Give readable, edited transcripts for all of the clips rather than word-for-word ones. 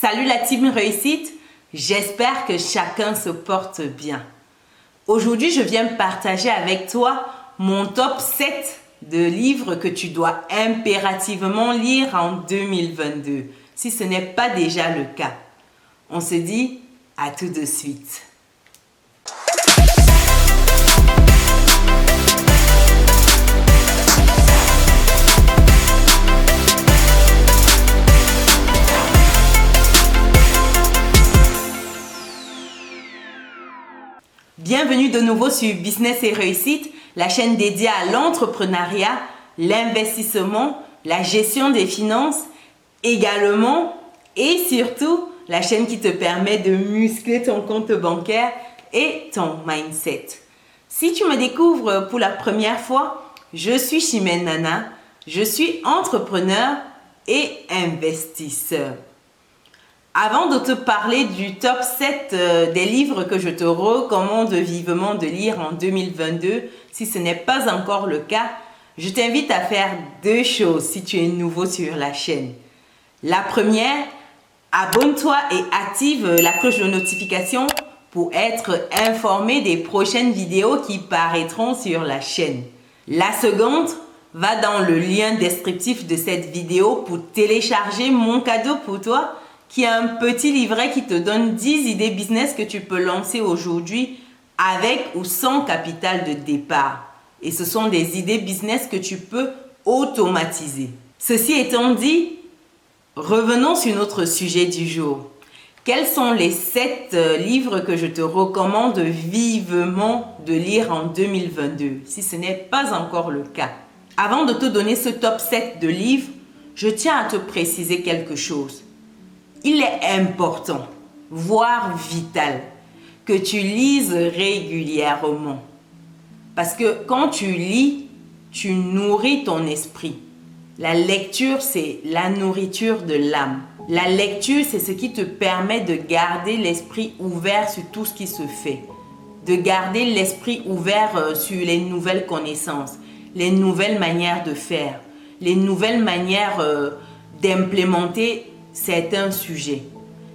Salut la team réussite, j'espère que chacun se porte bien. Aujourd'hui, je viens partager avec toi mon top 7 de livres que tu dois impérativement lire en 2022, si ce n'est pas déjà le cas. On se dit à tout de suite. Bienvenue de nouveau sur Business et Réussite, la chaîne dédiée à l'entrepreneuriat, l'investissement, la gestion des finances, également et surtout la chaîne qui te permet de muscler ton compte bancaire et ton mindset. Si tu me découvres pour la première fois, je suis Chimène Nana, je suis entrepreneur et investisseur. Avant de te parler du top 7 des livres que je te recommande vivement de lire en 2022, si ce n'est pas encore le cas, je t'invite à faire deux choses si tu es nouveau sur la chaîne. La première, abonne-toi et active la cloche de notification pour être informé des prochaines vidéos qui paraîtront sur la chaîne. La seconde, va dans le lien descriptif de cette vidéo pour télécharger mon cadeau pour toi, qui est un petit livret qui te donne 10 idées business que tu peux lancer aujourd'hui avec ou sans capital de départ. Et ce sont des idées business que tu peux automatiser. Ceci étant dit, revenons sur notre sujet du jour. Quels sont les 7 livres que je te recommande vivement de lire en 2022, si ce n'est pas encore le cas? Avant de te donner ce top 7 de livres, je tiens à te préciser quelque chose. Il est important, voire vital, que tu lises régulièrement. Parce que quand tu lis, tu nourris ton esprit. La lecture, c'est la nourriture de l'âme. La lecture, c'est ce qui te permet de garder l'esprit ouvert sur tout ce qui se fait. De garder l'esprit ouvert sur les nouvelles connaissances, les nouvelles manières de faire, les nouvelles manières d'implémenter certains sujets.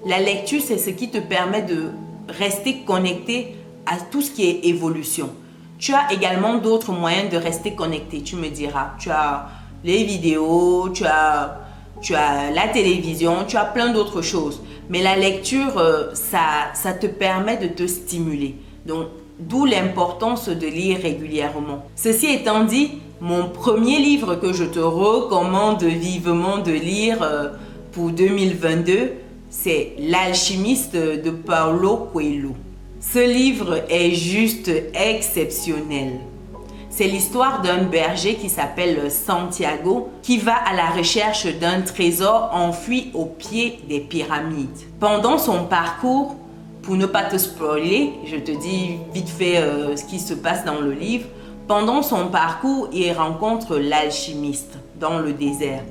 La lecture, c'est ce qui te permet de rester connecté à tout ce qui est évolution. Tu as également d'autres moyens de rester connecté, tu me diras. Tu as les vidéos, tu as la télévision, tu as plein d'autres choses. Mais la lecture, ça te permet de te stimuler. Donc, d'où l'importance de lire régulièrement. Ceci étant dit, mon premier livre que je te recommande vivement de lire pour 2022, c'est L'Alchimiste de Paulo Coelho. Ce livre est juste exceptionnel. C'est l'histoire d'un berger qui s'appelle Santiago qui va à la recherche d'un trésor enfoui au pied des pyramides. Pendant son parcours, pour ne pas te spoiler, je te dis vite fait ce qui se passe dans le livre. Pendant son parcours, il rencontre l'alchimiste dans le désert.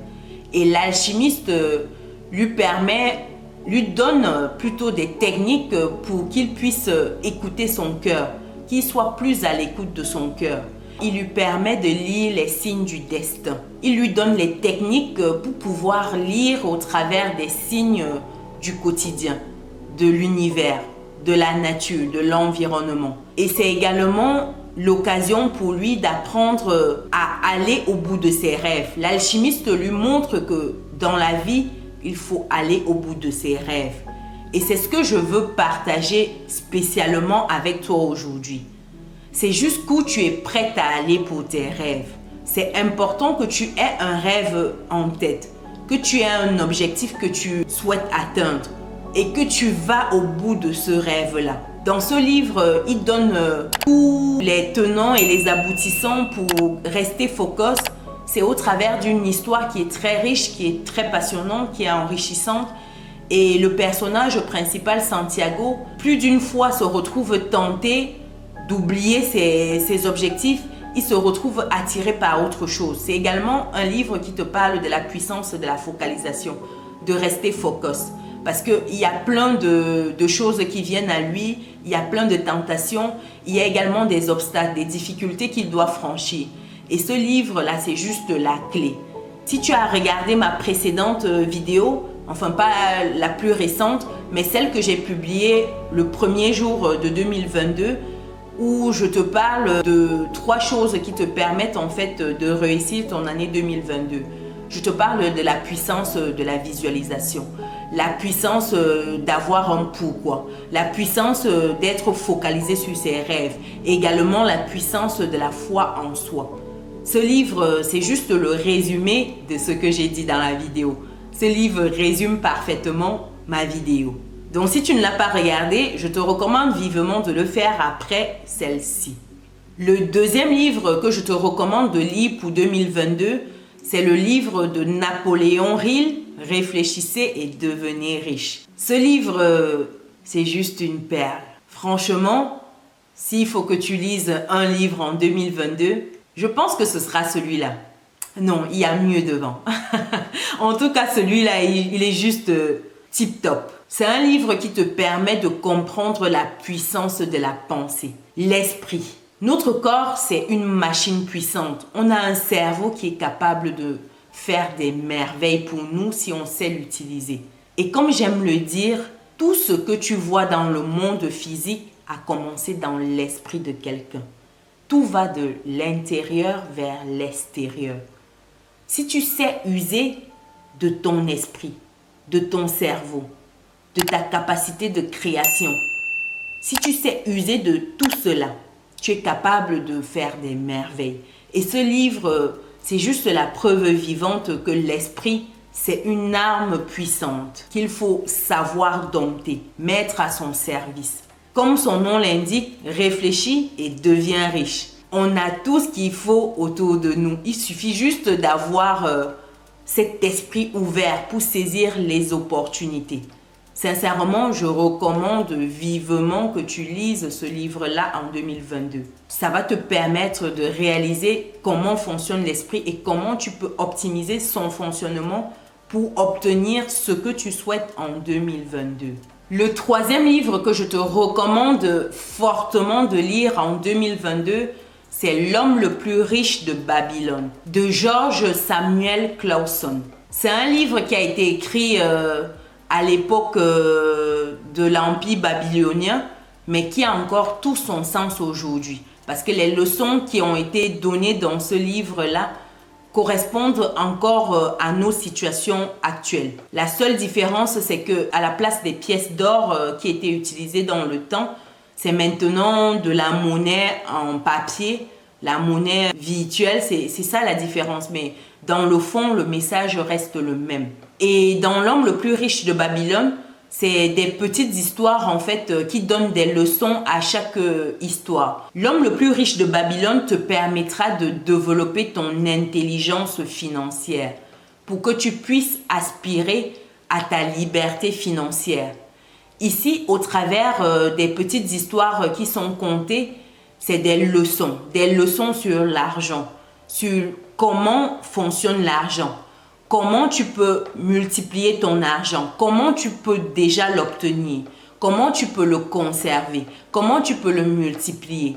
Et l'alchimiste lui donne plutôt des techniques pour qu'il puisse écouter son cœur, qu'il soit plus à l'écoute de son cœur. Il lui permet de lire les signes du destin. Il lui donne les techniques pour pouvoir lire au travers des signes du quotidien, de l'univers, de la nature, de l'environnement. Et c'est également l'occasion pour lui d'apprendre à aller au bout de ses rêves. L'alchimiste lui montre que dans la vie, il faut aller au bout de ses rêves. Et c'est ce que je veux partager spécialement avec toi aujourd'hui. C'est jusqu'où tu es prête à aller pour tes rêves. C'est important que tu aies un rêve en tête, que tu aies un objectif que tu souhaites atteindre et que tu vas au bout de ce rêve-là. Dans ce livre, il donne tous les tenants et les aboutissants pour rester focus. C'est au travers d'une histoire qui est très riche, qui est très passionnante, qui est enrichissante. Et le personnage principal, Santiago, plus d'une fois se retrouve tenté d'oublier ses objectifs. Il se retrouve attiré par autre chose. C'est également un livre qui te parle de la puissance de la focalisation, de rester focus. Parce qu'il y a plein de choses qui viennent à lui, il y a plein de tentations, il y a également des obstacles, des difficultés qu'il doit franchir. Et ce livre-là, c'est juste la clé. Si tu as regardé ma précédente vidéo, enfin pas la plus récente, mais celle que j'ai publiée le premier jour de 2022, où je te parle de 3 choses qui te permettent en fait de réussir ton année 2022. Je te parle de la puissance de la visualisation, la puissance d'avoir un pourquoi, la puissance d'être focalisé sur ses rêves, et également la puissance de la foi en soi. Ce livre, c'est juste le résumé de ce que j'ai dit dans la vidéo. Ce livre résume parfaitement ma vidéo. Donc si tu ne l'as pas regardé, je te recommande vivement de le faire après celle-ci. Le deuxième livre que je te recommande de lire pour 2022, c'est le livre de Napoléon Hill, Réfléchissez et devenez riche. Ce livre, c'est juste une perle. Franchement, s'il faut que tu lises un livre en 2022, je pense que ce sera celui-là. Non, il y a mieux devant. En tout cas, celui-là, il est juste tip top. C'est un livre qui te permet de comprendre la puissance de la pensée, l'esprit. Notre corps, c'est une machine puissante. On a un cerveau qui est capable de faire des merveilles pour nous si on sait l'utiliser. Et comme j'aime le dire, tout ce que tu vois dans le monde physique a commencé dans l'esprit de quelqu'un. Tout va de l'intérieur vers l'extérieur. Si tu sais user de ton esprit, de ton cerveau, de ta capacité de création, si tu sais user de tout cela, tu es capable de faire des merveilles. Et ce livre, c'est juste la preuve vivante que l'esprit, c'est une arme puissante qu'il faut savoir dompter, mettre à son service. Comme son nom l'indique, réfléchis et deviens riche. On a tout ce qu'il faut autour de nous. Il suffit juste d'avoir cet esprit ouvert pour saisir les opportunités. Sincèrement, je recommande vivement que tu lises ce livre-là en 2022. Ça va te permettre de réaliser comment fonctionne l'esprit et comment tu peux optimiser son fonctionnement pour obtenir ce que tu souhaites en 2022. Le troisième livre que je te recommande fortement de lire en 2022, c'est L'homme le plus riche de Babylone, de George Samuel Clauson. C'est un livre qui a été écrit à l'époque de l'Empire babylonien, mais qui a encore tout son sens aujourd'hui. Parce que les leçons qui ont été données dans ce livre-là correspondent encore à nos situations actuelles. La seule différence, c'est qu'à la place des pièces d'or qui étaient utilisées dans le temps, c'est maintenant de la monnaie en papier, la monnaie virtuelle, c'est ça la différence. Mais dans le fond, le message reste le même. Et dans L'homme le plus riche de Babylone, c'est des petites histoires en fait qui donnent des leçons à chaque histoire. L'homme le plus riche de Babylone te permettra de développer ton intelligence financière pour que tu puisses aspirer à ta liberté financière. Ici, au travers des petites histoires qui sont contées, c'est des leçons sur l'argent, sur comment fonctionne l'argent. Comment tu peux multiplier ton argent? Comment tu peux déjà l'obtenir? Comment tu peux le conserver? Comment tu peux le multiplier?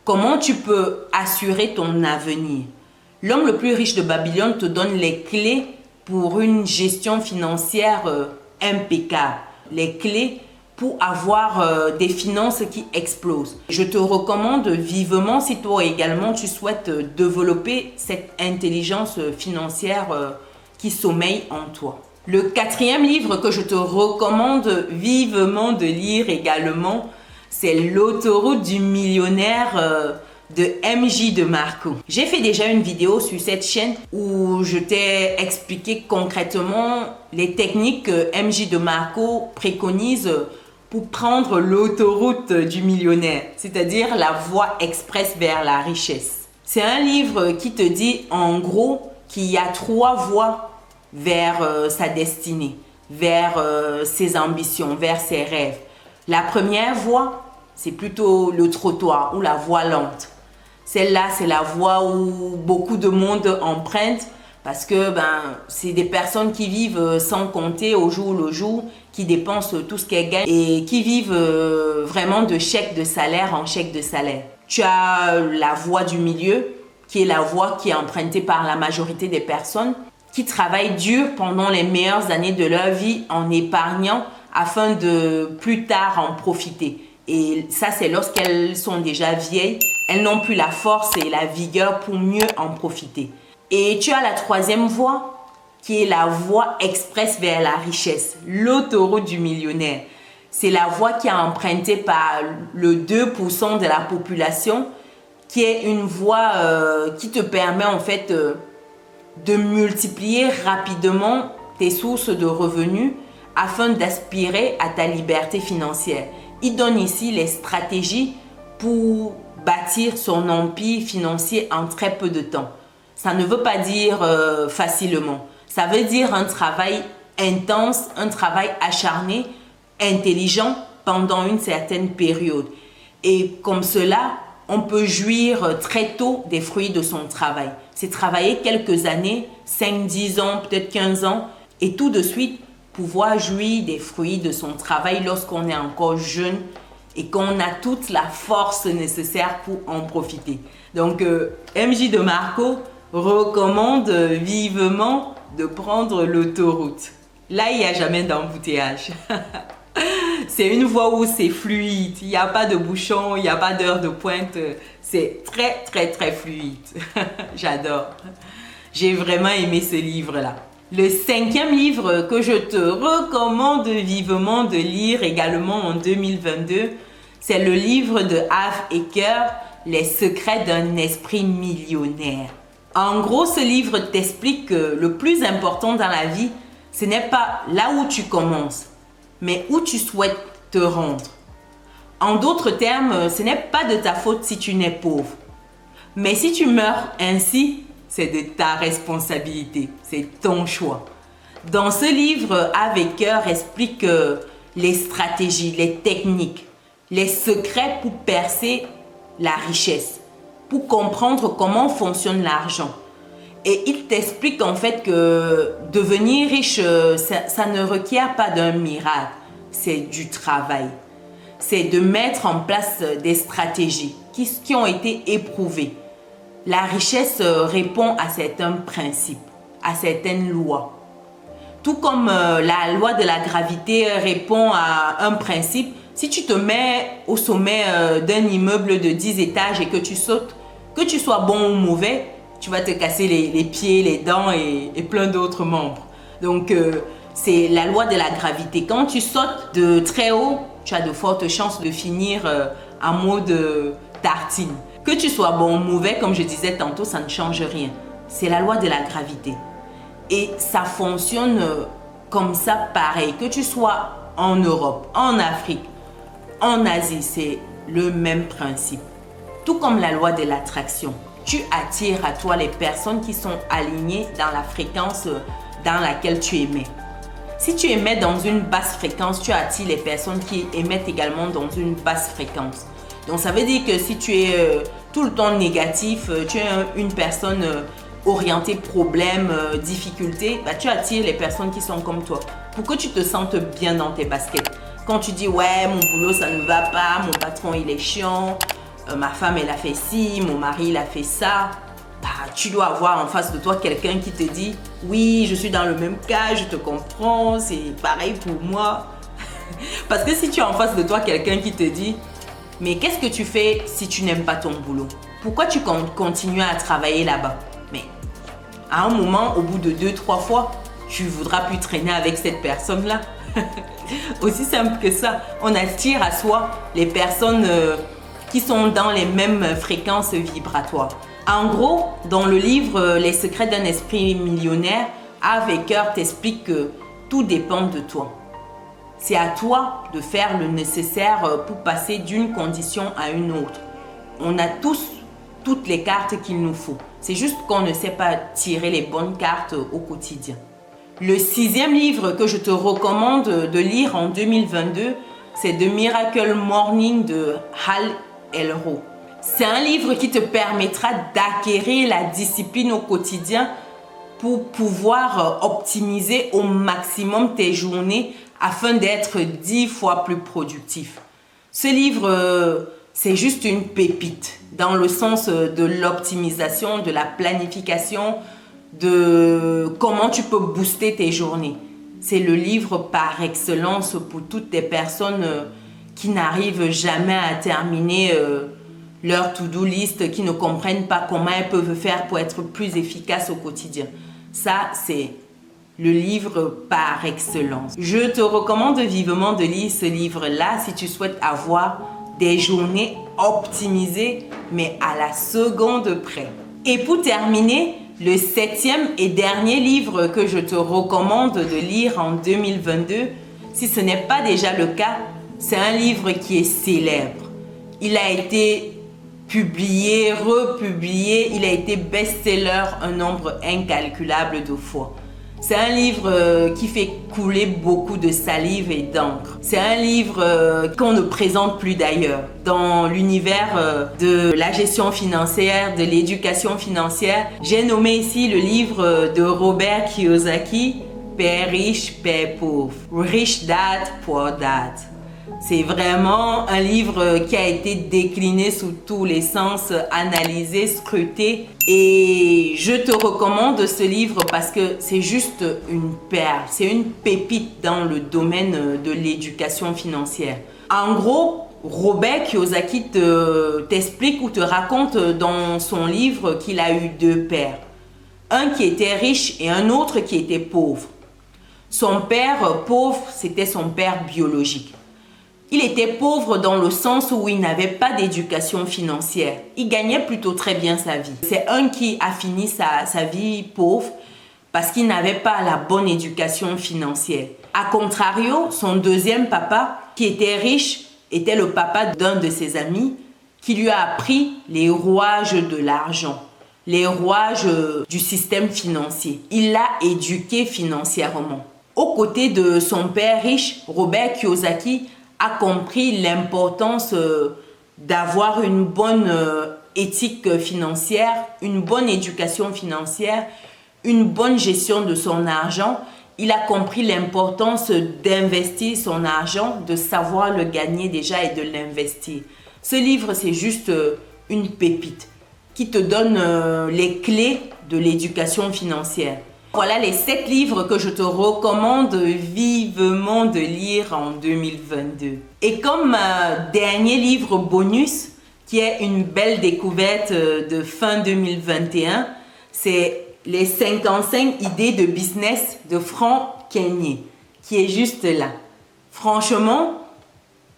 Comment tu peux assurer ton avenir? L'homme le plus riche de Babylone te donne les clés pour une gestion financière impeccable. Les clés pour avoir des finances qui explosent. Je te recommande vivement, si toi également tu souhaites développer cette intelligence financière qui sommeille en toi. Le quatrième livre que je te recommande vivement de lire également, c'est L'autoroute du millionnaire de MJ DeMarco. J'ai fait déjà une vidéo sur cette chaîne où je t'ai expliqué concrètement les techniques que MJ DeMarco préconise pour prendre l'autoroute du millionnaire, c'est-à-dire la voie express vers la richesse. C'est un livre qui te dit en gros qu'il y a 3 voies vers sa destinée, vers ses ambitions, vers ses rêves. La première voie, c'est plutôt le trottoir ou la voie lente. Celle-là, c'est la voie où beaucoup de monde emprunte parce que c'est des personnes qui vivent sans compter au jour le jour, qui dépensent tout ce qu'elles gagnent et qui vivent vraiment de chèque de salaire en chèque de salaire. Tu as la voie du milieu, qui est la voie qui est empruntée par la majorité des personnes. qui travaillent dur pendant les meilleures années de leur vie en épargnant afin de plus tard en profiter. Et ça, c'est lorsqu'elles sont déjà vieilles, elles n'ont plus la force et la vigueur pour mieux en profiter. Et tu as la troisième voie, qui est la voie express vers la richesse, l'autoroute du millionnaire. C'est la voie qui est empruntée par le 2% de la population, qui est une voie qui te permet en fait de multiplier rapidement tes sources de revenus afin d'aspirer à ta liberté financière. Il donne ici les stratégies pour bâtir son empire financier en très peu de temps. Ça ne veut pas dire facilement. Ça veut dire un travail intense, un travail acharné, intelligent pendant une certaine période. Et comme cela, on peut jouir très tôt des fruits de son travail. C'est travailler quelques années, 5, 10 ans, peut-être 15 ans, et tout de suite pouvoir jouir des fruits de son travail lorsqu'on est encore jeune et qu'on a toute la force nécessaire pour en profiter. Donc, MJ de Marco recommande vivement de prendre l'autoroute. Là, il n'y a jamais d'embouteillage. C'est une voie où c'est fluide. Il n'y a pas de bouchon, il n'y a pas d'heure de pointe. C'est très, très, très fluide. J'adore. J'ai vraiment aimé ce livre-là. Le 5e livre que je te recommande vivement de lire également en 2022, c'est le livre de Harv Eker, Les secrets d'un esprit millionnaire. En gros, ce livre t'explique que le plus important dans la vie, ce n'est pas là où tu commences, mais où tu souhaites te rendre. En d'autres termes, ce n'est pas de ta faute si tu n'es pauvre. Mais si tu meurs ainsi, c'est de ta responsabilité, c'est ton choix. Dans ce livre, Harv Eker explique les stratégies, les techniques, les secrets pour percer la richesse, pour comprendre comment fonctionne l'argent. Et il t'explique en fait que devenir riche, ça ne requiert pas d'un miracle, c'est du travail. C'est de mettre en place des stratégies qui ont été éprouvées. La richesse répond à certains principes, à certaines lois. Tout comme la loi de la gravité répond à un principe, si tu te mets au sommet d'un immeuble de 10 étages et que tu sautes, que tu sois bon ou mauvais, tu vas te casser les pieds, les dents et plein d'autres membres. Donc, c'est la loi de la gravité. Quand tu sautes de très haut, tu as de fortes chances de finir en mode tartine. Que tu sois bon ou mauvais, comme je disais tantôt, ça ne change rien. C'est la loi de la gravité. Et ça fonctionne comme ça pareil. Que tu sois en Europe, en Afrique, en Asie, c'est le même principe. Tout comme la loi de l'attraction. Tu attires à toi les personnes qui sont alignées dans la fréquence dans laquelle tu émets. Si tu émets dans une basse fréquence, tu attires les personnes qui émettent également dans une basse fréquence. Donc ça veut dire que si tu es tout le temps négatif, tu es une personne orientée problème, difficulté, bah, tu attires les personnes qui sont comme toi. Pour que tu te sentes bien dans tes baskets. Quand tu dis ouais, mon boulot ça ne va pas, mon patron il est chiant, ma femme elle a fait ci, mon mari il a fait ça, bah, tu dois avoir en face de toi quelqu'un qui te dit oui, je suis dans le même cas, je te comprends, c'est pareil pour moi. Parce que si tu as en face de toi quelqu'un qui te dit mais qu'est-ce que tu fais si tu n'aimes pas ton boulot? Pourquoi tu continues à travailler là-bas? Mais à un moment, au bout de 2-3 fois, tu ne voudras plus traîner avec cette personne-là. Aussi simple que ça. On attire à soi les personnes qui sont dans les mêmes fréquences vibratoires. En gros, dans le livre Les secrets d'un esprit millionnaire, Harv Eker t'explique que tout dépend de toi. C'est à toi de faire le nécessaire pour passer d'une condition à une autre. On a tous toutes les cartes qu'il nous faut. C'est juste qu'on ne sait pas tirer les bonnes cartes au quotidien. Le 6e livre que je te recommande de lire en 2022, c'est The Miracle Morning de Hal Elrod. C'est un livre qui te permettra d'acquérir la discipline au quotidien pour pouvoir optimiser au maximum tes journées afin d'être 10 fois plus productif. Ce livre, c'est juste une pépite dans le sens de l'optimisation, de la planification, de comment tu peux booster tes journées. C'est le livre par excellence pour toutes les personnes qui n'arrivent jamais à terminer leur to-do list, qui ne comprennent pas comment elles peuvent faire pour être plus efficaces au quotidien. Ça, c'est le livre par excellence. Je te recommande vivement de lire ce livre-là si tu souhaites avoir des journées optimisées, mais à la seconde près. Et pour terminer, le 7e et dernier livre que je te recommande de lire en 2022, si ce n'est pas déjà le cas, c'est un livre qui est célèbre. Il a été publié, republié, il a été best-seller un nombre incalculable de fois. C'est un livre qui fait couler beaucoup de salive et d'encre. C'est un livre qu'on ne présente plus d'ailleurs. Dans l'univers de la gestion financière, de l'éducation financière, j'ai nommé ici le livre de Robert Kiyosaki, Père riche, Père pauvre. Rich Dad, Poor Dad. C'est vraiment un livre qui a été décliné sous tous les sens, analysé, scruté. Et je te recommande ce livre parce que c'est juste une perle, c'est une pépite dans le domaine de l'éducation financière. En gros, Robert Kiyosaki t'explique ou te raconte dans son livre qu'il a eu deux pères. Un qui était riche et un autre qui était pauvre. Son père pauvre, c'était son père biologique. Il était pauvre dans le sens où il n'avait pas d'éducation financière. Il gagnait plutôt très bien sa vie. C'est un qui a fini sa vie pauvre parce qu'il n'avait pas la bonne éducation financière. A contrario, son deuxième papa, qui était riche, était le papa d'un de ses amis qui lui a appris les rouages de l'argent, les rouages du système financier. Il l'a éduqué financièrement. Aux côtés de son père riche, Robert Kiyosaki a compris l'importance d'avoir une bonne éthique financière, une bonne éducation financière, une bonne gestion de son argent. Il a compris l'importance d'investir son argent, de savoir le gagner déjà et de l'investir. Ce livre, c'est juste une pépite qui te donne les clés de l'éducation financière. Voilà les 7 livres que je te recommande vivement de lire en 2022. Et comme dernier livre bonus, qui est une belle découverte de fin 2021, c'est les 55 idées de business de Franck Kenyé, qui est juste là. Franchement,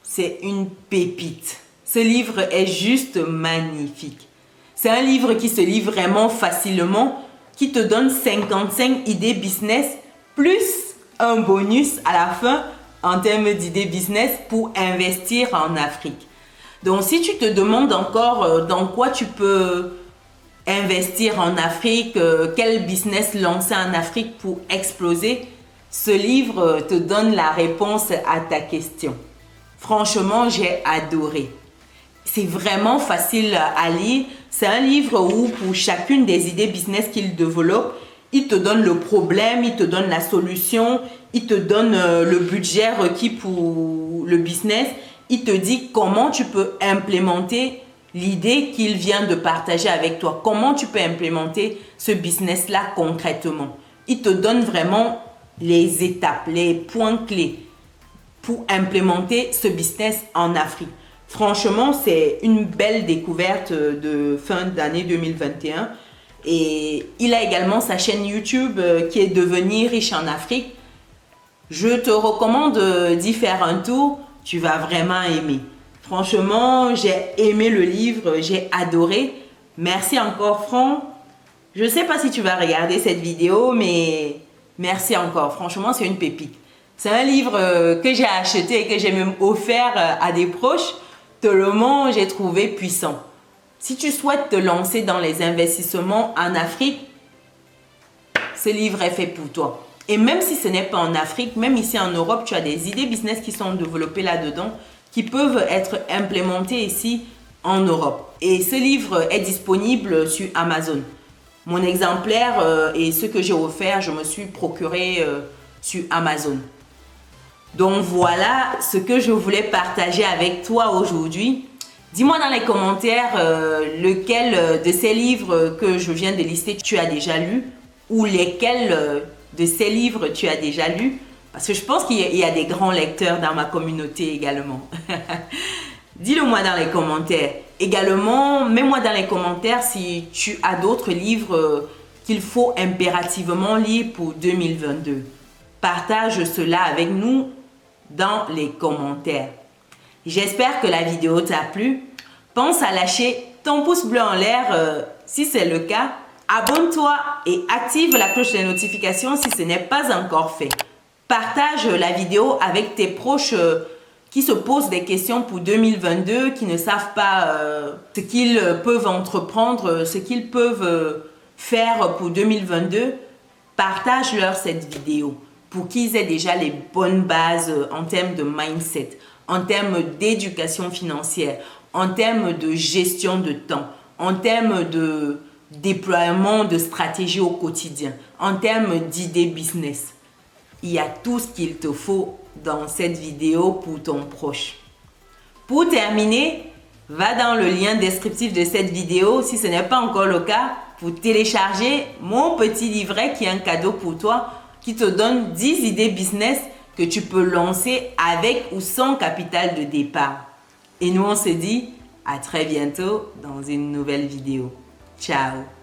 c'est une pépite. Ce livre est juste magnifique. C'est un livre qui se lit vraiment facilement, qui te donne 55 idées business plus un bonus à la fin en termes d'idées business pour investir en Afrique. Donc si tu te demandes encore dans quoi tu peux investir en Afrique, quel business lancer en Afrique pour exploser, ce livre te donne la réponse à ta question. Franchement, j'ai adoré. C'est vraiment facile à lire. C'est un livre où pour chacune des idées business qu'il développe, il te donne le problème, il te donne la solution, il te donne le budget requis pour le business. Il te dit comment tu peux implémenter l'idée qu'il vient de partager avec toi. Comment tu peux implémenter ce business-là concrètement. Il te donne vraiment les étapes, les points clés pour implémenter ce business en Afrique. Franchement, c'est une belle découverte de fin d'année 2021. Et il a également sa chaîne YouTube qui est Devenir riche en Afrique. Je te recommande d'y faire un tour. Tu vas vraiment aimer. Franchement, j'ai aimé le livre, j'ai adoré. Merci encore, Franck. Je ne sais pas si tu vas regarder cette vidéo, mais merci encore. Franchement, c'est une pépite. C'est un livre que j'ai acheté et que j'ai même offert à des proches. Tellement j'ai trouvé puissant. Si tu souhaites te lancer dans les investissements en Afrique, ce livre est fait pour toi. Et même si ce n'est pas en Afrique, même ici en Europe, tu as des idées business qui sont développées là-dedans, qui peuvent être implémentées ici en Europe. Et ce livre est disponible sur Amazon. Mon exemplaire et ce que j'ai offert, je me suis procuré sur Amazon. Donc voilà ce que je voulais partager avec toi aujourd'hui. Dis-moi dans les commentaires lequel de ces livres que je viens de lister tu as déjà lu ou lesquels de ces livres tu as déjà lu, parce que je pense qu'il y a des grands lecteurs dans ma communauté également. Dis-le moi dans les commentaires. Également, mets-moi dans les commentaires si tu as d'autres livres qu'il faut impérativement lire pour 2022. Partage cela avec nous dans les commentaires. J'espère que la vidéo t'a plu. Pense à lâcher ton pouce bleu en l'air si c'est le cas. Abonne-toi et active la cloche des notifications si ce n'est pas encore fait. Partage la vidéo avec tes proches qui se posent des questions pour 2022, qui ne savent pas ce qu'ils peuvent entreprendre, ce qu'ils peuvent faire pour 2022. Partage-leur cette vidéo pour qu'ils aient déjà les bonnes bases en termes de mindset, en termes d'éducation financière, en termes de gestion de temps, en termes de déploiement de stratégies au quotidien, en termes d'idées business. Il y a tout ce qu'il te faut dans cette vidéo pour ton proche. Pour terminer, va dans le lien descriptif de cette vidéo si ce n'est pas encore le cas pour télécharger mon petit livret qui est un cadeau pour toi qui te donne 10 idées business que tu peux lancer avec ou sans capital de départ. Et nous on se dit à très bientôt dans une nouvelle vidéo. Ciao!